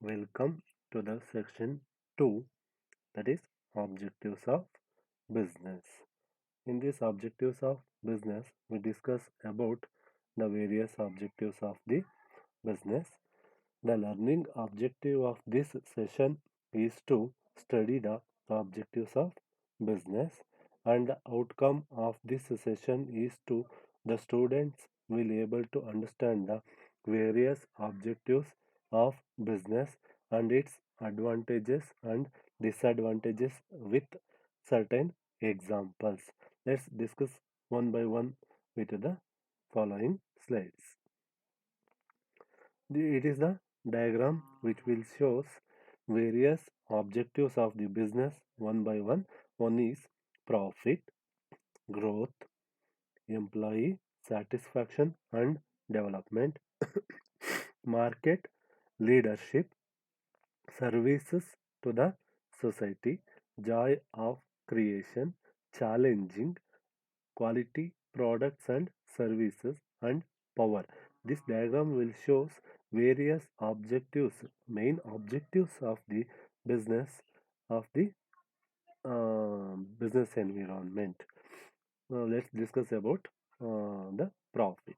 Welcome to the section 2, that is objectives of business. In this objectives of business, we discuss about the various objectives of the business. The learning objective of this session is to study the objectives of business, and the outcome of this session is to the students will able to understand the various objectives of business and its advantages and disadvantages with certain examples. Let's discuss one by one with the following slides. It is the diagram which will shows various objectives of the business one by one. One is profit, growth, employee satisfaction and development, market leadership, services to the society, joy of creation, challenging, quality products and services, and power. This diagram will shows various objectives, main objectives of the business of the business environment. Let's discuss about the profit.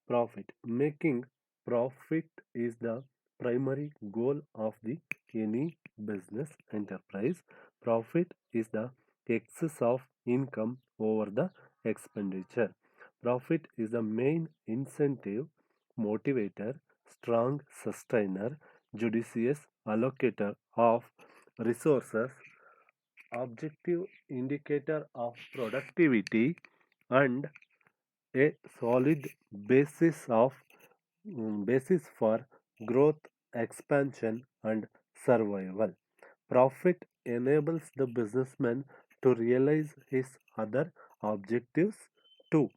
Profit. Making profit is the primary goal of the any business enterprise. Profit is the excess of income over the expenditure. Profit is the main incentive, motivator, strong sustainer, judicious allocator of resources, objective indicator of productivity, and a solid basis for growth, expansion, and survival. Profit enables the businessman to realize his other objectives too.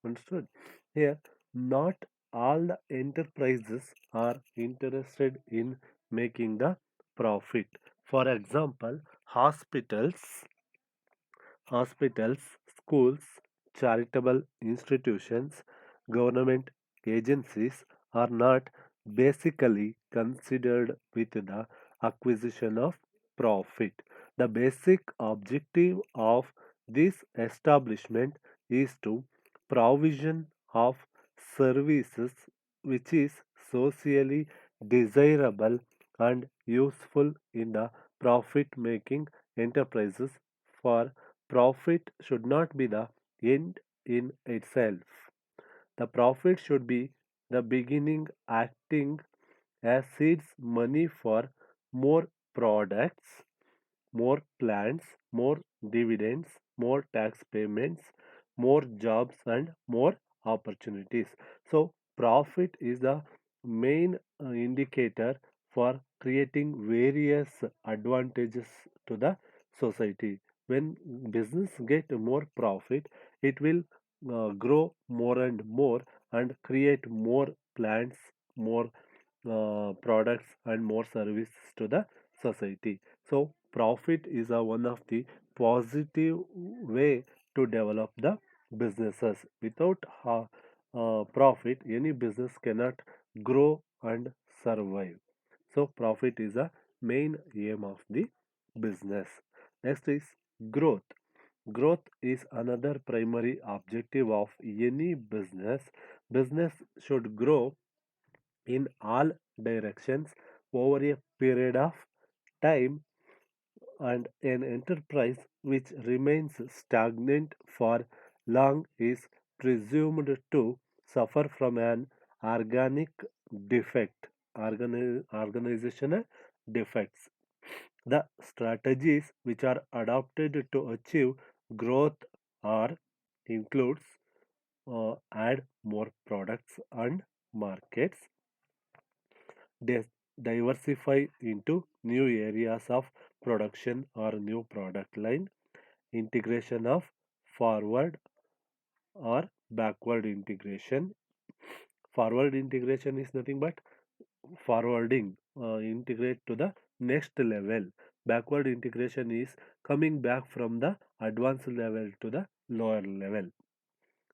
Understood? Here, not all the enterprises are interested in making the profit. For example, hospitals, schools, charitable institutions, government agencies are not basically considered with the acquisition of profit. The basic objective of this establishment is to provision of services which is socially desirable and useful in the profit making enterprises. For profit should not be the end in itself. The profit should be the beginning, acting as seeds money for more products, more plants, more dividends, more tax payments, more jobs, and more opportunities. So, profit is the main indicator for creating various advantages to the society. When business get more profit, it will grow more and more and create more plants, more products, and more services to the society. So, profit is one of the positive way to develop the businesses. Without profit, any business cannot grow and survive. So, profit is a main aim of the business. Next is growth. Growth is another primary objective of any business. Business should grow in all directions over a period of time, and an enterprise which remains stagnant for long is presumed to suffer from an organic defect, organizational defects. The strategies which are adopted to achieve growth are includes add more products and markets, dis- diversify into new areas of production or new product line, integration of forward or backward integration. Forward integration is nothing but forwarding, integrate to the next level. Backward integration is coming back from the advanced level to the lower level.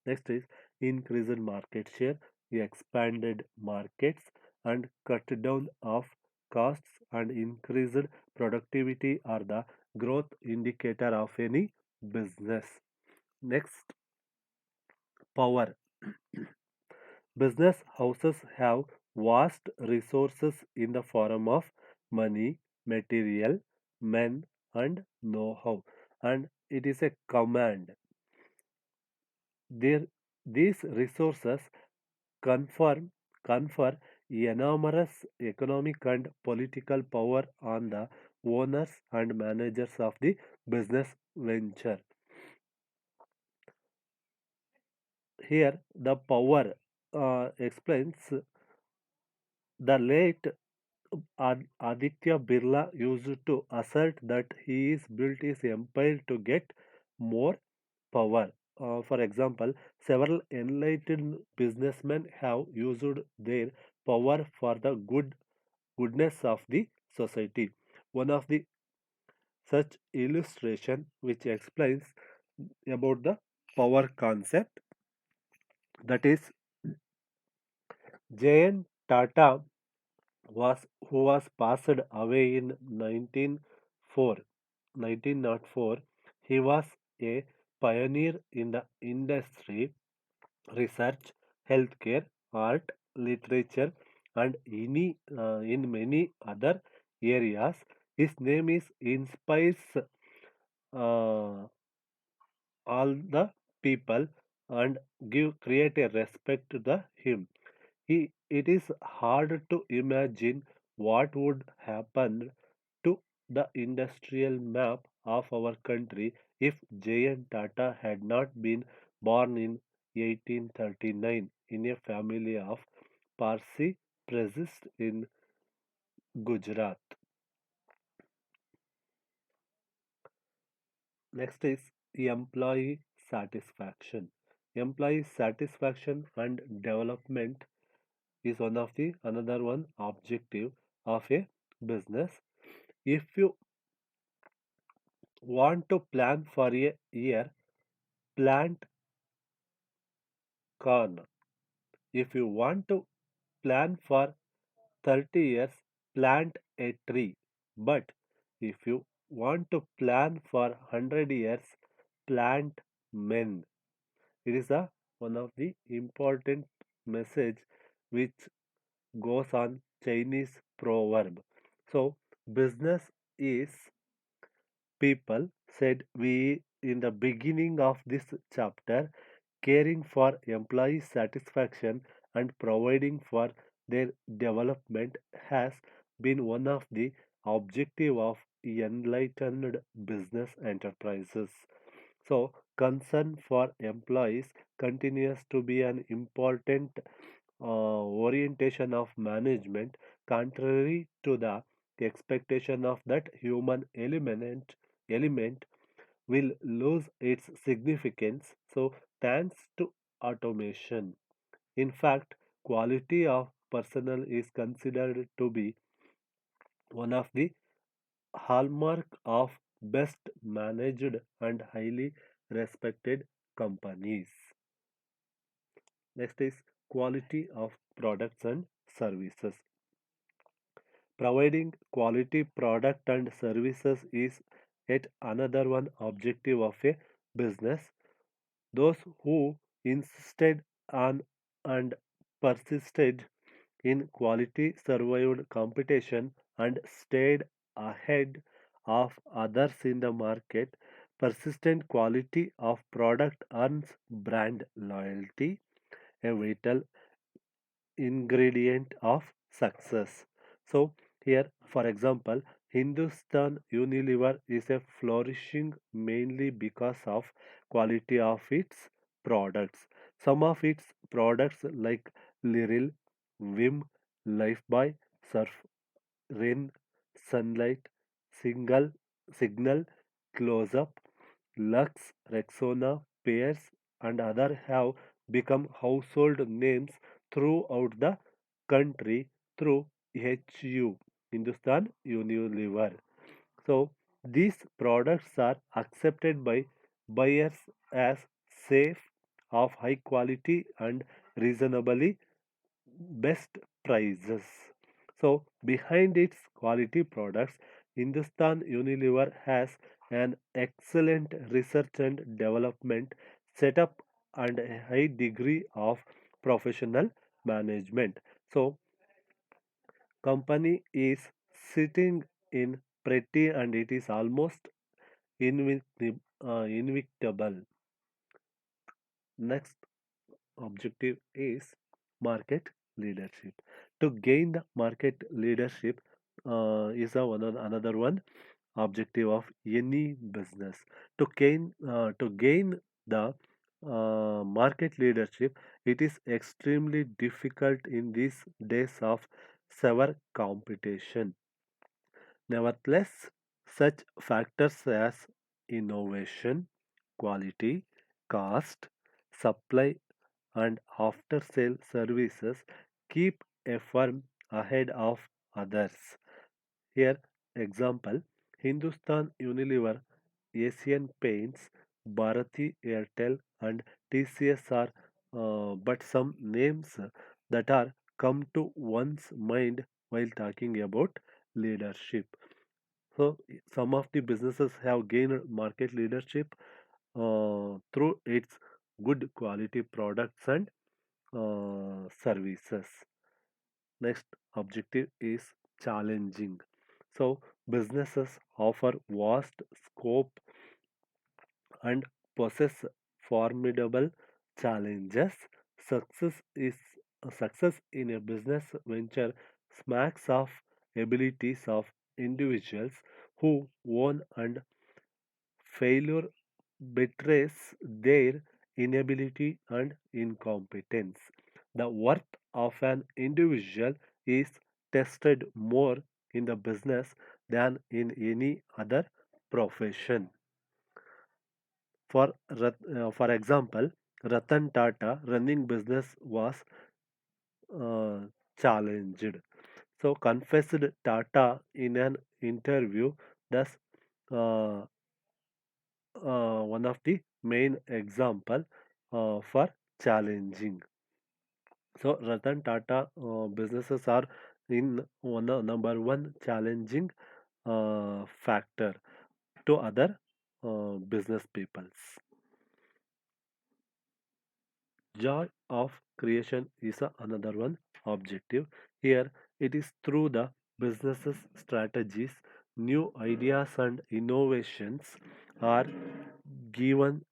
Next is increased market share, expanded markets, and cut down of costs and increased productivity are the growth indicator of any business. Next, power. Business houses have vast resources in the form of money, material, men, and know how, and it is a command. There, these resources confer, confer enormous economic and political power on the owners and managers of the business venture. Here, the power explains the late Aditya Birla used to assert that he is built his empire to get more power. For example, several enlightened businessmen have used their power for the goodness of the society. One of the such illustration which explains about the power concept, that is J.N. Tata who was passed away in 1904. He was a pioneer in the industry, research, healthcare, art, literature, and in many other areas. His name is inspires all the people and give create a respect to the him. It is hard to imagine what would happen to the industrial map of our country if J.N. Tata had not been born in 1839 in a family of Parsi peasants in Gujarat. Next is employee satisfaction. Employee satisfaction and development is one of the another one objective of a business. If you want to plan for a year, plant corn. If you want to plan for 30 years, plant a tree. But if you want to plan for 100 years, plant men. It is a one of the important message which goes on Chinese proverb. So business is people, said we in the beginning of this chapter, caring for employee satisfaction and providing for their development has been one of the objective of enlightened business enterprises. So concern for employees continues to be an important orientation of management, contrary to the expectation of that human element will lose its significance. So thanks to automation. In fact, quality of personnel is considered to be one of the hallmark of best managed and highly respected companies. Next is quality of products and services. Providing quality product and services is yet another one objective of a business. Those who insisted on and persisted in quality survived competition and stayed ahead of others in the market. Persistent quality of product earns brand loyalty, a vital ingredient of success. So, here, for example, Hindustan Unilever is a flourishing mainly because of quality of its products. Some of its products like Liril, Vim, Lifebuoy, Surf, Rain, Sunlight, Signal, Close Up, Lux, Rexona, Pears, and other have become household names throughout the country through HU, Hindustan Unilever. So these products are accepted by buyers as safe, of high quality, and reasonably best prices. So, behind its quality products, Hindustan Unilever has an excellent research and development setup and a high degree of professional management. So, company is sitting in pretty and it is almost invictable. Next objective is market leadership. To gain the market leadership is another one objective of any business. To gain the market leadership, it is extremely difficult in these days of severe competition. Nevertheless, such factors as innovation, quality, cost, supply, and after sale services keep a firm ahead of others. Here, example Hindustan Unilever, Asian Paints, Bharati Airtel, and TCS are but some names that are come to one's mind while talking about leadership. So, some of the businesses have gained market leadership through its good quality products and services. Next objective is challenging. So, businesses offer vast scope and possess formidable challenges. Success is success in a business venture smacks of abilities of individuals who own and failure betrays their inability and incompetence. The worth of an individual is tested more in the business than in any other profession. For example, Ratan Tata running business was uh, challenged. So, confessed Tata in an interview, thus uh, one of the main example for challenging. So Ratan Tata businesses are in number one challenging factor to other business peoples. Joy of creation is another one objective. Here it is through the businesses strategies, new ideas and innovations are given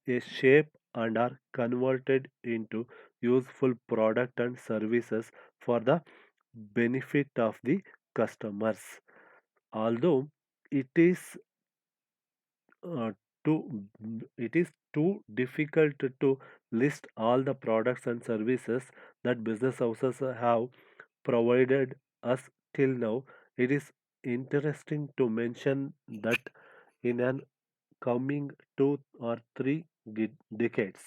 a shape and are converted into useful product and services for the benefit of the customers. Although it is uh, too it is too difficult to list all the products and services that business houses have provided us till now. It is interesting to mention that in an coming 2 or 3 decades,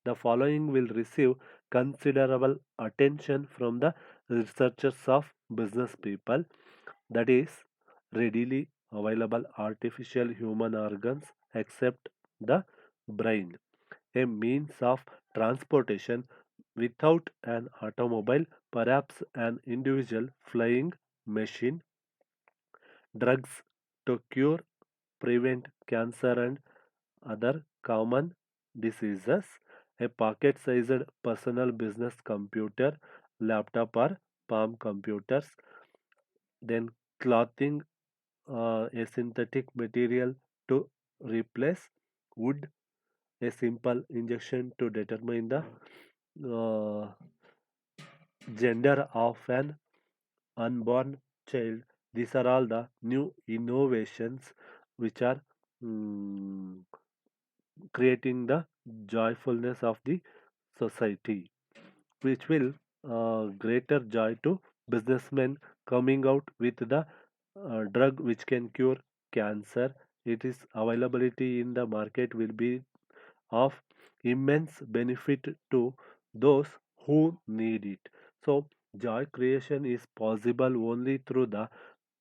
the following will receive considerable attention from the researchers of business people, that is, readily available artificial human organs except the brain, a means of transportation without an automobile, perhaps an individual flying machine, drugs to cure, prevent cancer and other common diseases, a pocket sized personal business computer, laptop or palm computers, then clothing, a synthetic material to replace wood, a simple injection to determine the uh, gender of an unborn child. These are all the new innovations which are mm, creating the joyfulness of the society, which will greater joy to businessmen coming out with the drug which can cure cancer. It is availability in the market will be of immense benefit to those who need it. So, joy creation is possible only through the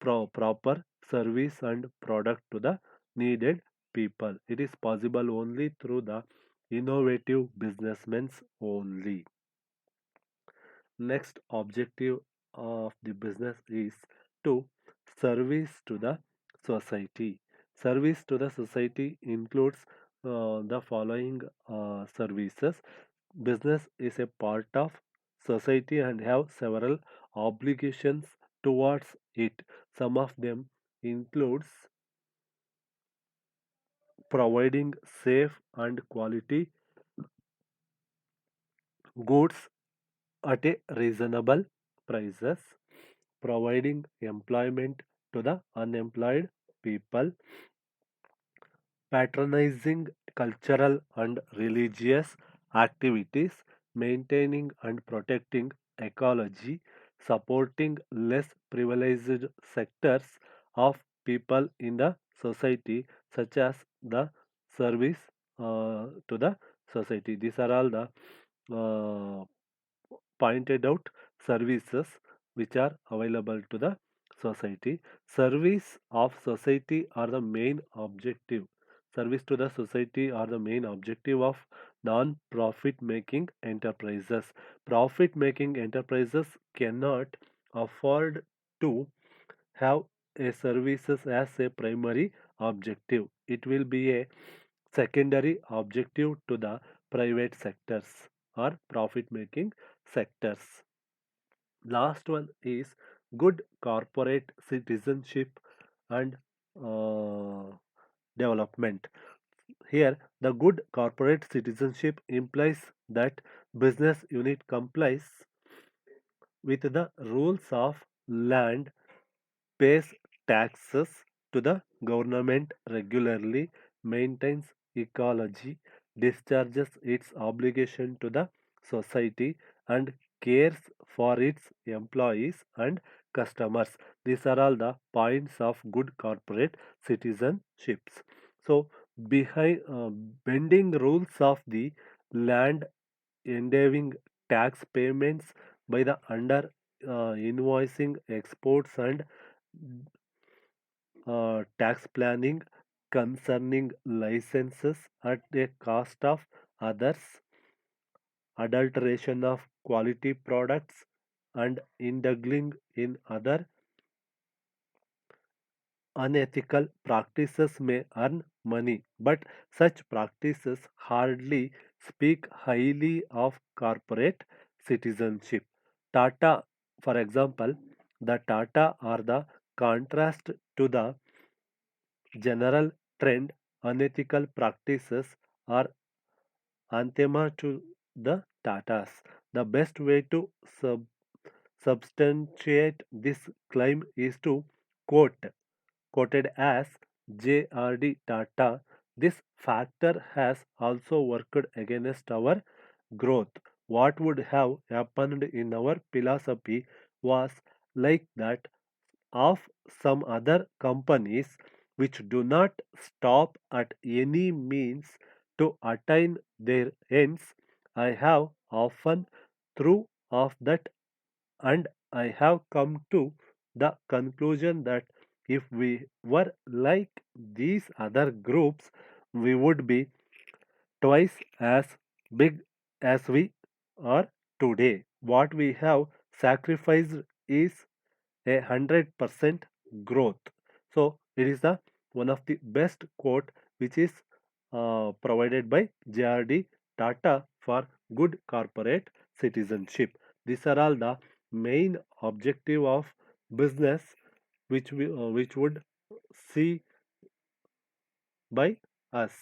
proper service and product to the needed people. It is possible only through the innovative businessmen only. Next objective of the business is to service to the society. Service to the society includes the following services. Business is a part of society and have several obligations towards it. Some of them includes providing safe and quality goods at a reasonable prices, providing employment to the unemployed people, patronizing cultural and religious activities, maintaining and protecting ecology, supporting less privileged sectors of people in the society, such as the service to the society. These are all the uh, pointed out services which are available to the society. Service of society are the main objective. Service to the society are the main objective of non-profit making enterprises. Profit making enterprises cannot afford to have a services as a primary objective. It will be a secondary objective to the private sectors or profit making sectors. Last one is good corporate citizenship and uh, development. Here, the good corporate citizenship implies that business unit complies with the rules of land, pays taxes to the government regularly, maintains ecology, discharges its obligation to the society, and cares for its employees and customers. These are all the points of good corporate citizenships. So, behind bending rules of the land, endeavoring tax payments by the under invoicing exports and tax planning concerning licenses at a cost of others, adulteration of quality products, and indulging in other unethical practices may earn money, but such practices hardly speak highly of corporate citizenship. Tata, for example, the Tata are the contrast to the general trend. Unethical practices are anathema to the Tatas. The best way to substantiate this claim is to quote quoted as J.R.D. Tata. This factor has also worked against our growth. What would have happened in our philosophy was like that of some other companies which do not stop at any means to attain their ends. I have often through of that, and I have come to the conclusion that if we were like these other groups, we would be twice as big as we are today. What we have sacrificed is 100% growth. So it is the one of the best quote which is provided by JRD Tata for good corporate citizenship. These are all the main objective of business which would see by us.